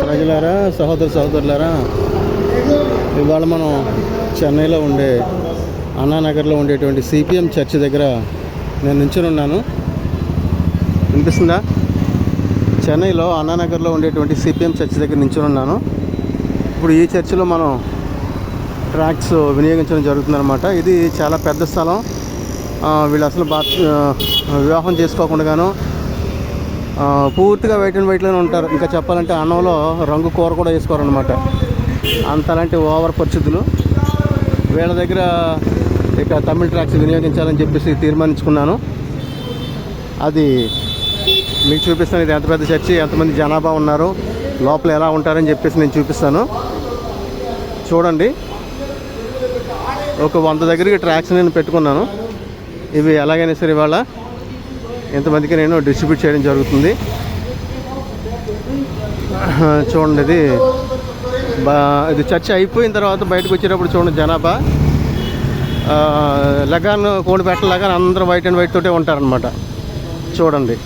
ప్రజలారా, సహోదరులారా, ఇవాళ మనం చెన్నైలో ఉండే అన్నానగర్లో ఉండేటువంటి సిపిఎం చర్చ్ దగ్గర నేను నించుని ఉన్నాను. వినిపిస్తుందా? చెన్నైలో అన్నానగర్లో ఉండేటువంటి సిపిఎం చర్చ్ దగ్గర నించుని ఉన్నాను. ఇప్పుడు ఈ చర్చిలో మనం ట్రాక్స్ వినియోగించడం జరుగుతుందన్నమాట. ఇది చాలా పెద్ద స్థలం. వీళ్ళు అసలు వివాహం చేసుకోకుండాను పూర్తిగా వైట్ అండ్ వైట్లోనే ఉంటారు. ఇంకా చెప్పాలంటే అన్నంలో రంగు కూర కూడా వేసుకోరనమాట. అంతలాంటి ఓవర్ పరిస్థితులు. వీళ్ళ దగ్గర ఇక తమిళ ట్రాక్స్ వినియోగించాలని చెప్పేసి తీర్మానించుకున్నాను. అది మీకు చూపిస్తాను. ఇది ఎంత పెద్ద చర్చి, ఎంతమంది జనాభా ఉన్నారు, లోపల ఎలా ఉంటారని చెప్పేసి నేను చూపిస్తాను. చూడండి, ఒక 100 దగ్గరికి ట్రాక్స్ నేను పెట్టుకున్నాను. ఇవి ఎలాగైనా సరే ఇవాళ ఎంతమందికి నేను డిస్ట్రిబ్యూట్ చేయడం జరుగుతుంది. చూడండి, ఇది చర్చ అయిపోయిన తర్వాత బయటకు వచ్చేటప్పుడు చూడండి జనాభా లగాన్ కోడిపెట్ట లగాన్ అందరూ వైట్ అండ్ వైట్ తోటే ఉంటారనమాట. చూడండి,